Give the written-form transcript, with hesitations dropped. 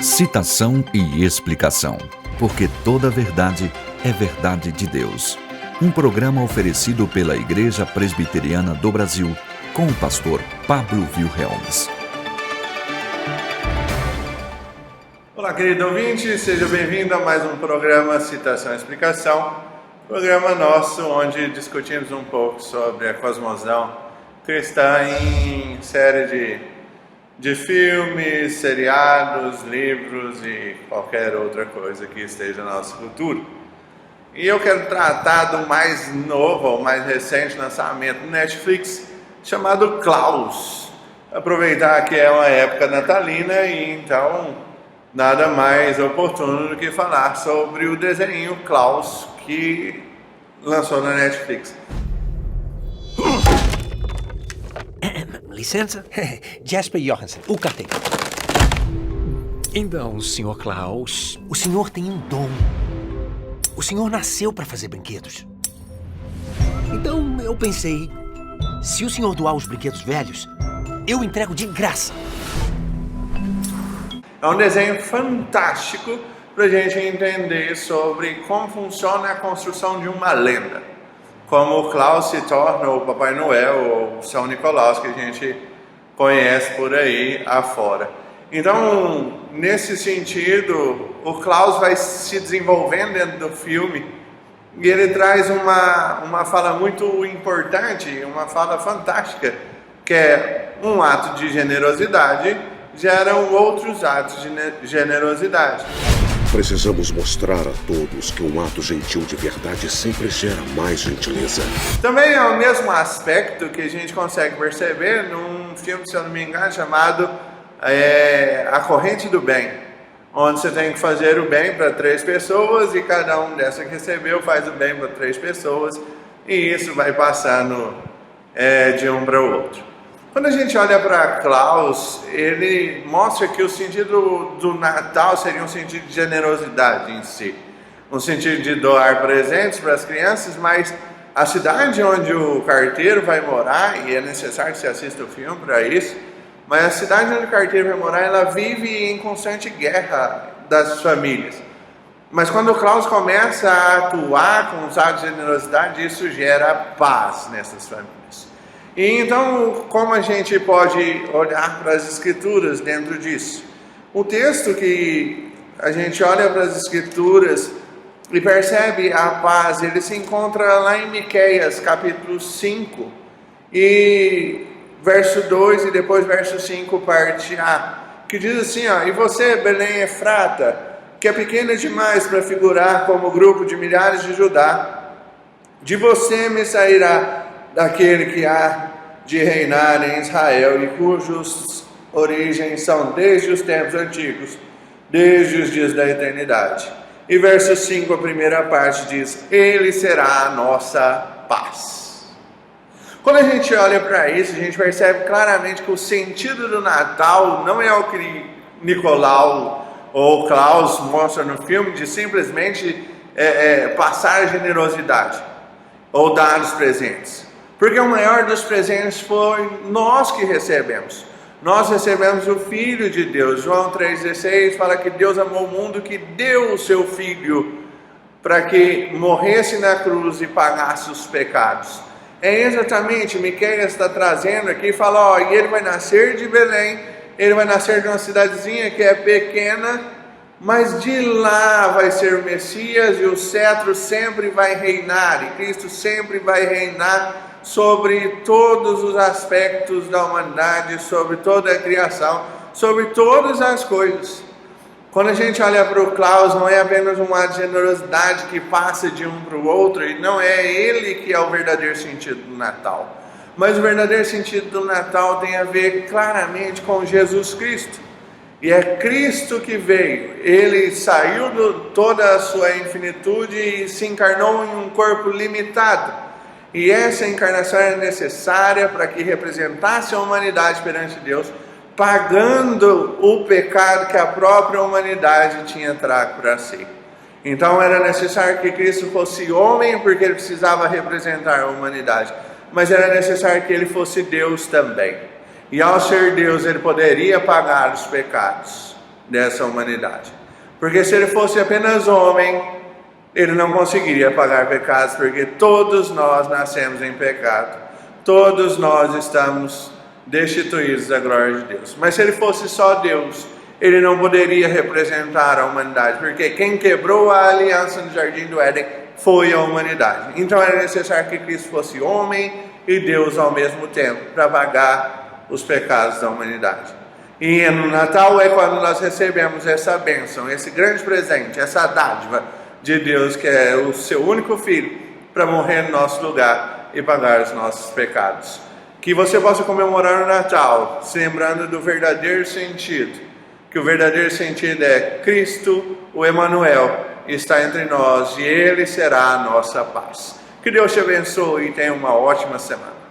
Citação e explicação, porque toda verdade é verdade de Deus. Um programa oferecido pela Igreja Presbiteriana do Brasil, com o pastor Pablo Wilhelms. Olá, querido ouvinte, seja bem-vindo a mais um programa Citação e Explicação, programa nosso onde discutimos um pouco sobre a cosmovisão cristã em série de filmes, seriados, livros e qualquer outra coisa que esteja na nossa cultura. E eu quero tratar do mais novo, ou mais recente lançamento do Netflix, chamado Klaus. Aproveitar que é uma época natalina e então nada mais oportuno do que falar sobre o desenho Klaus que lançou na Netflix. Licença? Jasper Johansen, o carteiro. Então, Sr. Klaus, o senhor tem um dom. O senhor nasceu para fazer brinquedos. Então, eu pensei, se o senhor doar os brinquedos velhos, eu entrego de graça. É um desenho fantástico para a gente entender sobre como funciona a construção de uma lenda. Como o Klaus se torna o Papai Noel ou São Nicolau, que a gente conhece por aí afora. Então, nesse sentido, o Klaus vai se desenvolvendo dentro do filme e ele traz uma fala muito importante, uma fala fantástica, que é um ato de generosidade geram outros atos de generosidade. Precisamos mostrar a todos que um ato gentil de verdade sempre gera mais gentileza. Também é o mesmo aspecto que a gente consegue perceber num filme, se eu não me engano, chamado A Corrente do Bem, onde você tem que fazer o bem para 3 pessoas e cada um dessa que recebeu faz o bem para 3 pessoas e isso vai passando de um para o outro. Quando a gente olha para Klaus, ele mostra que o sentido do Natal seria um sentido de generosidade em si. Um sentido de doar presentes para as crianças, mas a cidade onde o carteiro vai morar, e é necessário que você assista o filme para isso, mas a cidade onde o carteiro vai morar, ela vive em constante guerra das famílias. Mas quando o Klaus começa a atuar com os atos de generosidade, isso gera paz nessas famílias. E então, como a gente pode olhar para as Escrituras dentro disso? O texto que a gente olha para as Escrituras e percebe a paz, ele se encontra lá em Miqueias, capítulo 5, e verso 2 e depois verso 5, parte A, que diz assim, ó: E você, Belém Efrata, que é pequena demais para figurar como grupo de milhares de Judá, de você me sairá daquele que há de reinar em Israel e cujas origens são desde os tempos antigos, desde os dias da eternidade. E verso 5, a primeira parte diz: Ele será a nossa paz. Quando a gente olha para isso, a gente percebe claramente que o sentido do Natal não é o que Nicolau ou Klaus mostra no filme, de simplesmente passar generosidade ou dar os presentes. Porque o maior dos presentes foi nós que recebemos. Nós recebemos o Filho de Deus. João 3,16 fala que Deus amou o mundo, que deu o seu Filho para que morresse na cruz e pagasse os pecados. É exatamente, Miqueias está trazendo aqui, fala, e ele vai nascer de Belém, ele vai nascer de uma cidadezinha que é pequena, mas de lá vai ser o Messias e o cetro sempre vai reinar, e Cristo sempre vai reinar sobre todos os aspectos da humanidade, sobre toda a criação, sobre todas as coisas. Quando a gente olha para o Klaus, não é apenas uma generosidade que passa de um para o outro, e não é ele que é o verdadeiro sentido do Natal. Mas o verdadeiro sentido do Natal tem a ver claramente com Jesus Cristo. E é Cristo que veio, ele saiu de toda a sua infinitude e se encarnou em um corpo limitado. E essa encarnação era necessária para que representasse a humanidade perante Deus, pagando o pecado que a própria humanidade tinha trago para si. Então era necessário que Cristo fosse homem, porque ele precisava representar a humanidade. Mas era necessário que ele fosse Deus também. E ao ser Deus, ele poderia pagar os pecados. dessa humanidade. Porque se ele fosse apenas homem, ele não conseguiria pagar pecados, porque todos nós nascemos em pecado. Todos nós estamos destituídos da glória de Deus. Mas se ele fosse só Deus, ele não poderia representar a humanidade, porque quem quebrou a aliança no Jardim do Éden foi a humanidade. Então era necessário que Cristo fosse homem e Deus ao mesmo tempo, para pagar os pecados da humanidade. E no Natal é quando nós recebemos essa bênção, esse grande presente, essa dádiva de Deus, que é o seu único Filho, para morrer no nosso lugar e pagar os nossos pecados. Que você possa comemorar o Natal, se lembrando do verdadeiro sentido, que o verdadeiro sentido é Cristo, o Emanuel, está entre nós e Ele será a nossa paz. Que Deus te abençoe e tenha uma ótima semana.